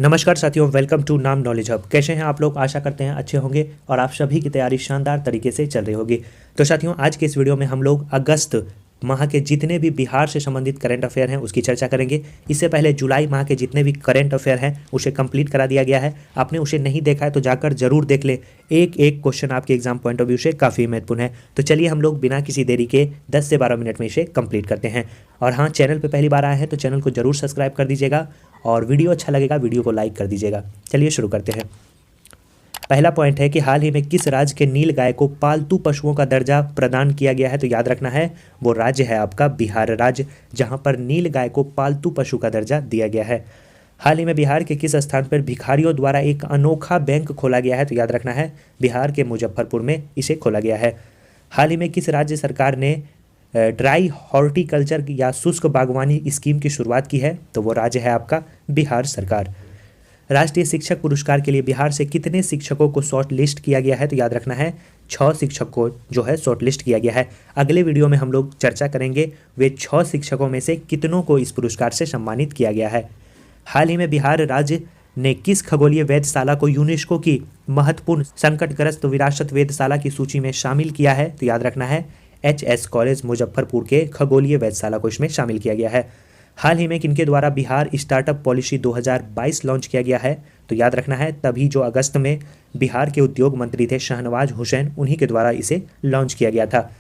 नमस्कार साथियों, welcome to नाम नॉलेज हब। कैसे हैं आप लोग? आशा करते हैं अच्छे होंगे और आप सभी की तैयारी शानदार तरीके से चल रही होगी। तो साथियों, आज के इस वीडियो में हम लोग अगस्त माह के जितने भी बिहार से संबंधित करंट अफेयर हैं उसकी चर्चा करेंगे। इससे पहले जुलाई माह के जितने भी करंट अफेयर हैं उसे कंप्लीट करा दिया गया है। आपने उसे नहीं देखा है तो जाकर जरूर देख ले। एक एक क्वेश्चन आपके एग्जाम पॉइंट ऑफ व्यू से काफ़ी महत्वपूर्ण है। तो चलिए हम लोग बिना किसी देरी के 10 से 12 मिनट में इसे कंप्लीट करते हैं। और हाँ, चैनल पर पहली बार आए हैं तो चैनल को जरूर सब्सक्राइब कर दीजिएगा और वीडियो अच्छा लगेगा वीडियो को लाइक कर दीजिएगा। चलिए शुरू करते हैं। पहला पॉइंट है कि हाल ही में किस राज्य के नील गाय को पालतू पशुओं का दर्जा प्रदान किया गया है? तो याद रखना है वो राज्य है आपका बिहार राज्य, जहां पर नील गाय को पालतू पशु का दर्जा दिया गया है। हाल ही में बिहार के किस स्थान पर भिखारियों द्वारा एक अनोखा बैंक खोला गया है? तो याद रखना है बिहार के मुजफ्फरपुर में इसे खोला गया है। हाल ही में किस राज्य सरकार ने ड्राई हॉर्टिकल्चर या शुष्क बागवानी स्कीम की शुरुआत की है? तो वो राज्य है आपका बिहार सरकार। राष्ट्रीय शिक्षक पुरस्कार के लिए बिहार से कितने शिक्षकों को शॉर्ट लिस्ट किया गया है? तो याद रखना है 6 शिक्षक को जो है शॉर्ट लिस्ट किया गया है। अगले वीडियो में हम लोग चर्चा करेंगे वे 6 शिक्षकों में से कितनों को इस पुरस्कार से सम्मानित किया गया है। हाल ही में बिहार राज्य ने किस खगोलीय वेधशाला को यूनेस्को की महत्वपूर्ण संकटग्रस्त विरासत वेधशाला की सूची में शामिल किया है? तो याद रखना है HS कॉलेज मुजफ्फरपुर के खगोलीय वेधशाला को इसमें शामिल किया गया है। हाल ही में किनके द्वारा बिहार स्टार्टअप पॉलिसी 2022 लॉन्च किया गया है? तो याद रखना है तभी जो अगस्त में बिहार के उद्योग मंत्री थे शाहनवाज हुसैन, उन्हीं के द्वारा इसे लॉन्च किया गया था।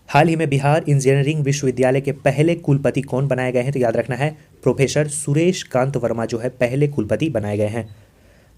हाल ही में बिहार इंजीनियरिंग विश्वविद्यालय के पहले कुलपति कौन बनाए गए हैं? तो याद रखना है प्रोफेसर सुरेश कांत वर्मा जो है पहले कुलपति बनाए गए हैं।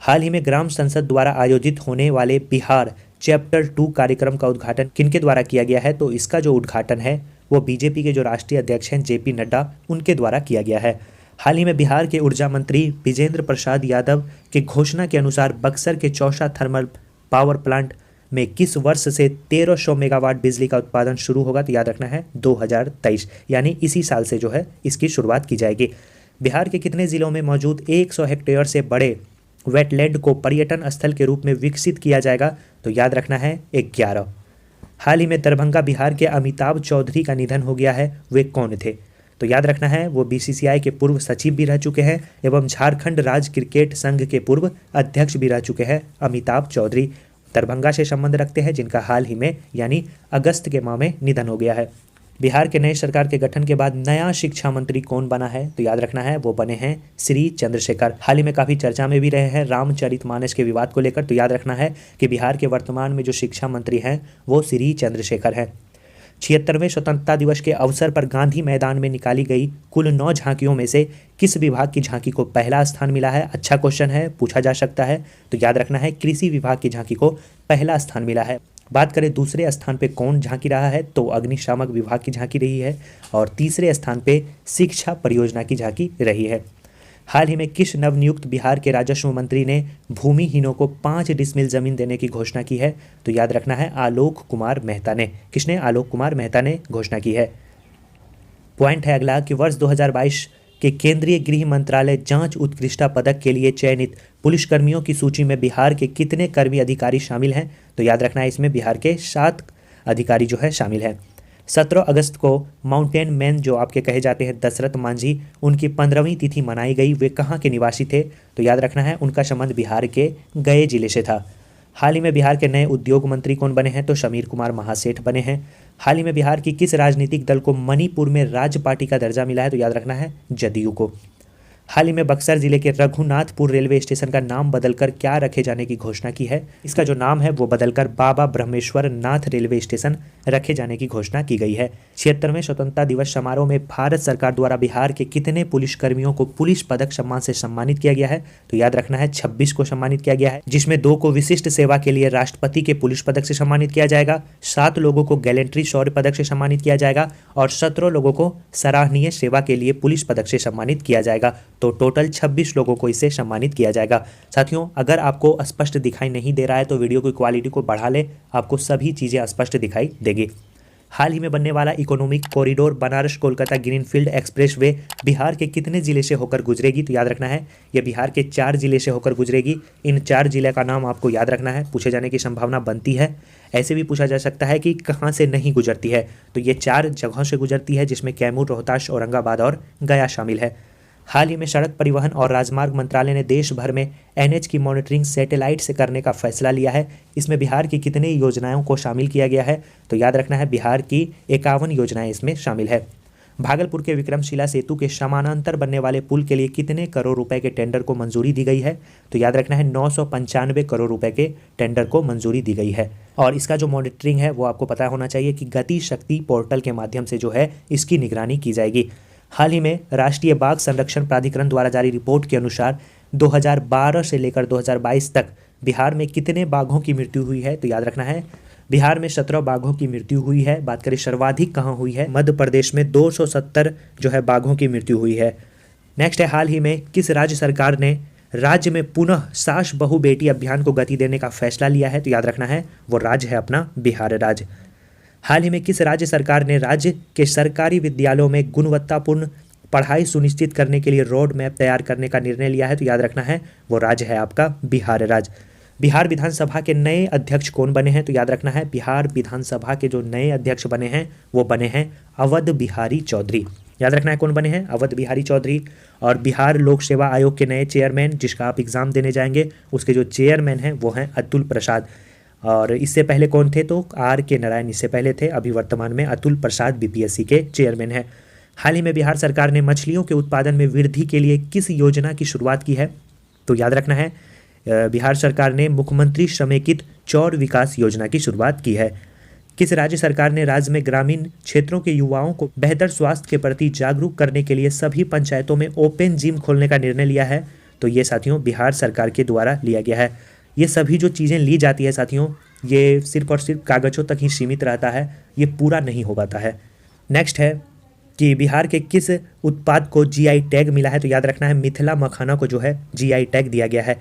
हाल ही में ग्राम संसद द्वारा आयोजित होने वाले बिहार चैप्टर 2 कार्यक्रम का उद्घाटन किनके द्वारा किया गया है? तो इसका जो उद्घाटन है वो बीजेपी के जो राष्ट्रीय अध्यक्ष हैं JP नड्डा, उनके द्वारा किया गया है। हाल ही में बिहार के ऊर्जा मंत्री विजेंद्र प्रसाद यादव की घोषणा के अनुसार बक्सर के चौसा थर्मल पावर प्लांट में किस वर्ष से 1300 मेगावाट बिजली का उत्पादन शुरू होगा? तो याद रखना है 2023, यानी इसी साल से जो है इसकी शुरुआत की जाएगी। बिहार के कितने जिलों में मौजूद 100 हेक्टेयर से बड़े वेटलैंड को पर्यटन स्थल के रूप में विकसित किया जाएगा? तो याद रखना है 11। हाल ही में दरभंगा बिहार के अमिताभ चौधरी का निधन हो गया है, वे कौन थे? तो याद रखना है वो BCCI के पूर्व सचिव भी रह चुके हैं एवं झारखंड राज्य क्रिकेट संघ के पूर्व अध्यक्ष भी रह चुके हैं। अमिताभ चौधरी दरभंगा से संबंध रखते हैं, जिनका हाल ही में यानी अगस्त के माह में निधन हो गया है। बिहार के नए सरकार के गठन के बाद नया शिक्षा मंत्री कौन बना है? तो याद रखना है वो बने हैं श्री चंद्रशेखर। हाल ही में काफ़ी चर्चा में भी रहे हैं रामचरितमानस के विवाद को लेकर। तो याद रखना है कि बिहार के वर्तमान में जो शिक्षा मंत्री हैं वो श्री चंद्रशेखर हैं। 76वें स्वतंत्रता दिवस के अवसर पर गांधी मैदान में निकाली गई कुल 9 झांकियों में से किस विभाग की झांकी को पहला स्थान मिला है? अच्छा क्वेश्चन है, पूछा जा सकता है। तो याद रखना है कृषि विभाग की झांकी को पहला स्थान मिला है। बात करें दूसरे स्थान पे कौन झांकी रहा है, तो अग्निशामक विभाग की झांकी रही है और तीसरे स्थान पे शिक्षा परियोजना की झांकी रही है। हाल ही में किस नवनियुक्त बिहार के राजस्व मंत्री ने भूमिहीनों को 5 डिसमिल जमीन देने की घोषणा की है? तो याद रखना है आलोक कुमार मेहता ने। किसने? आलोक कुमार मेहता ने घोषणा की है। पॉइंट है अगला कि वर्ष 2022 के केंद्रीय गृह मंत्रालय जांच उत्कृष्टता पदक के लिए चयनित पुलिसकर्मियों की सूची में बिहार के कितने कर्मी अधिकारी शामिल हैं? तो याद रखना है इसमें बिहार के 7 अधिकारी जो है शामिल हैं। 17 अगस्त को माउंटेन मैन जो आपके कहे जाते हैं दशरथ मांझी, उनकी 15वीं तिथि मनाई गई। वे कहाँ के निवासी थे? तो याद रखना है उनका संबंध बिहार के गए जिले से था। हाल ही में बिहार के नए उद्योग मंत्री कौन बने हैं? तो समीर कुमार महासेठ बने हैं। हाल ही में बिहार की किस राजनीतिक दल को मणिपुर में राज्य पार्टी का दर्जा मिला है? तो याद रखना है जदयू को। हाल ही में बक्सर जिले के रघुनाथपुर रेलवे स्टेशन का नाम बदलकर क्या रखे जाने की घोषणा की है? इसका जो नाम है वो बदलकर बाबा ब्रह्मेश्वर नाथ रेलवे स्टेशन रखे जाने की घोषणा की गई है। 76वें स्वतंत्रता दिवस समारोह में भारत सरकार द्वारा बिहार के कितने पुलिसकर्मियों को पुलिस पदक सम्मान से सम्मानित किया गया है? तो याद रखना है 26 को सम्मानित किया गया है, जिसमें 2 को विशिष्ट सेवा के लिए राष्ट्रपति के पुलिस पदक से सम्मानित किया जाएगा, 7 लोगों को गैलेंट्री शौर्य पदक से सम्मानित किया जाएगा और 17 लोगों को सराहनीय सेवा के लिए पुलिस पदक से सम्मानित किया जाएगा। तो टोटल 26 लोगों को इससे सम्मानित किया जाएगा। साथियों, अगर आपको स्पष्ट दिखाई नहीं दे रहा है तो वीडियो की क्वालिटी को बढ़ा ले, आपको सभी चीज़ें स्पष्ट दिखाई देगी। हाल ही में बनने वाला economic corridor Banaras Kolkata greenfield expressway Bihar के कितने जिले से होकर गुजरेगी? तो याद रखना है यह बिहार के 4 जिले से होकर गुजरेगी। इन 4 जिले का नाम आपको याद रखना है, पूछे जाने की संभावना बनती है। ऐसे भी पूछा जा सकता है कि कहाँ से नहीं गुजरती है, तो ये 4 जगहों से गुजरती है, जिसमें कैमूर, रोहतास, औरंगाबाद और गया शामिल है। हाल ही में सड़क परिवहन और राजमार्ग मंत्रालय ने देश भर में एनएच की मॉनिटरिंग सैटेलाइट से करने का फैसला लिया है। इसमें बिहार की कितनी योजनाओं को शामिल किया गया है, तो याद रखना है बिहार की 51 योजनाएं इसमें शामिल है। भागलपुर के विक्रमशिला सेतु के समानांतर बनने वाले पुल के लिए कितने करोड़ रुपए के टेंडर को मंजूरी दी गई है, तो याद रखना है 995 करोड़ रुपए के टेंडर को मंजूरी दी गई है। और इसका जो मॉनिटरिंग है वो आपको पता होना चाहिए कि गति शक्ति पोर्टल के माध्यम से जो है इसकी निगरानी की जाएगी। हाल ही में राष्ट्रीय बाघ संरक्षण प्राधिकरण द्वारा जारी रिपोर्ट के अनुसार 2012 से लेकर 2022 तक बिहार में कितने बाघों की मृत्यु हुई है, तो याद रखना है बिहार में 17 बाघों की मृत्यु हुई है। बात करें सर्वाधिक कहाँ हुई है, मध्य प्रदेश में 270 जो है बाघों की मृत्यु हुई है। नेक्स्ट है, हाल ही में किस राज्य सरकार ने राज्य में पुनः सास बहू बेटी अभियान को गति देने का फैसला लिया है, तो याद रखना है वो राज्य है अपना बिहार राज्य। हाल ही में किस राज्य सरकार ने राज्य के सरकारी विद्यालयों में गुणवत्तापूर्ण पढ़ाई सुनिश्चित करने के लिए रोड मैप तैयार करने का निर्णय लिया है, तो याद रखना है वो राज्य है आपका बिहार राज्य। बिहार विधानसभा के नए अध्यक्ष कौन बने हैं, तो याद रखना है बिहार विधानसभा के जो नए अध्यक्ष बने हैं वो बने हैं अवध बिहारी चौधरी। याद रखना है कौन बने हैं, अवध बिहारी चौधरी। और बिहार लोक सेवा आयोग के नए चेयरमैन जिसका आप एग्जाम देने जाएंगे उसके जो चेयरमैन हैं वो हैं अतुल प्रसाद। और इससे पहले कौन थे, तो R.K. नारायण इससे पहले थे। अभी वर्तमान में अतुल प्रसाद BPSC के चेयरमैन हैं। हाल ही में बिहार सरकार ने मछलियों के उत्पादन में वृद्धि के लिए किस योजना की शुरुआत की है, तो याद रखना है बिहार सरकार ने मुख्यमंत्री समेकित चौर विकास योजना की शुरुआत की है। किस राज्य सरकार ने राज्य में ग्रामीण क्षेत्रों के युवाओं को बेहतर स्वास्थ्य के प्रति जागरूक करने के लिए सभी पंचायतों में ओपन जिम खोलने का निर्णय लिया है, तो ये साथियों बिहार सरकार के द्वारा लिया गया है। ये सभी जो चीज़ें ली जाती है साथियों ये सिर्फ और सिर्फ कागज़ों तक ही सीमित रहता है, ये पूरा नहीं हो पाता है। नेक्स्ट है कि बिहार के किस उत्पाद को GI टैग मिला है, तो याद रखना है मिथिला मखाना को जो है GI टैग दिया गया है।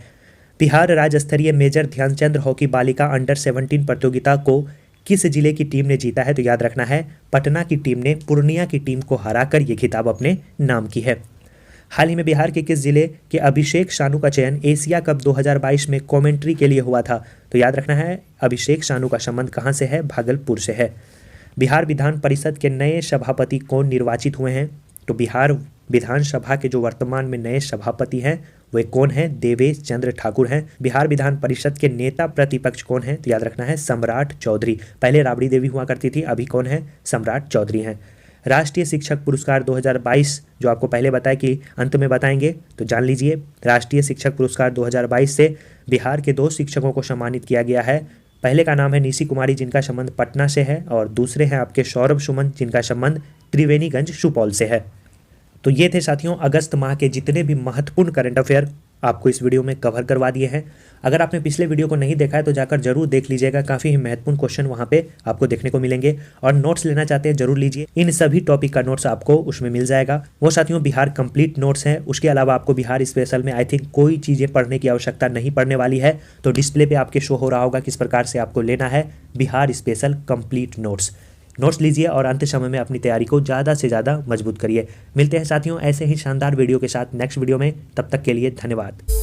बिहार राज्य स्तरीय मेजर ध्यानचंद हॉकी बालिका अंडर 17 प्रतियोगिता को किस जिले की टीम ने जीता है, तो याद रखना है पटना की टीम ने पूर्णिया की टीम को हराकर ये खिताब अपने नाम की है। हाल ही में बिहार के किस जिले के अभिषेक शानू का चयन एशिया कप 2022 में कमेंट्री के लिए हुआ था, तो याद रखना है अभिषेक शानू का संबंध कहाँ से है, भागलपुर से है। बिहार विधान परिषद के नए सभापति कौन निर्वाचित हुए हैं, तो बिहार विधानसभा के जो वर्तमान में नए सभापति हैं वे कौन हैं, देवेश चंद्र ठाकुर हैं। बिहार विधान परिषद के नेता प्रतिपक्ष कौन हैं, तो याद रखना है सम्राट चौधरी। पहले राबड़ी देवी हुआ करती थी, अभी कौन है, सम्राट चौधरी हैं। राष्ट्रीय शिक्षक पुरस्कार 2022 जो आपको पहले बताया कि अंत में बताएंगे, तो जान लीजिए राष्ट्रीय शिक्षक पुरस्कार 2022 से बिहार के 2 शिक्षकों को सम्मानित किया गया है। पहले का नाम है निशी कुमारी जिनका संबंध पटना से है, और दूसरे हैं आपके सौरभ सुमन जिनका संबंध त्रिवेणीगंज सुपौल से है। तो ये थे साथियों अगस्त माह के जितने भी महत्वपूर्ण करंट अफेयर आपको इस वीडियो में कवर करवा दिए हैं। अगर आपने पिछले वीडियो को नहीं देखा है तो जाकर जरूर देख लीजिएगा, काफ़ी महत्वपूर्ण क्वेश्चन वहाँ पे आपको देखने को मिलेंगे। और नोट्स लेना चाहते हैं जरूर लीजिए, इन सभी टॉपिक का नोट्स आपको उसमें मिल जाएगा। वो साथियों बिहार कंप्लीट नोट्स हैं, उसके अलावा आपको बिहार स्पेशल में आई थिंक कोई चीज़ें पढ़ने की आवश्यकता नहीं पड़ने वाली है। तो डिस्प्ले पे आपके शो हो रहा होगा किस प्रकार से आपको लेना है बिहार स्पेशल कंप्लीट नोट्स लीजिए और अंत समय में अपनी तैयारी को ज़्यादा से ज़्यादा मजबूत करिए। मिलते हैं साथियों ऐसे ही शानदार वीडियो के साथ नेक्स्ट वीडियो में, तब तक के लिए धन्यवाद।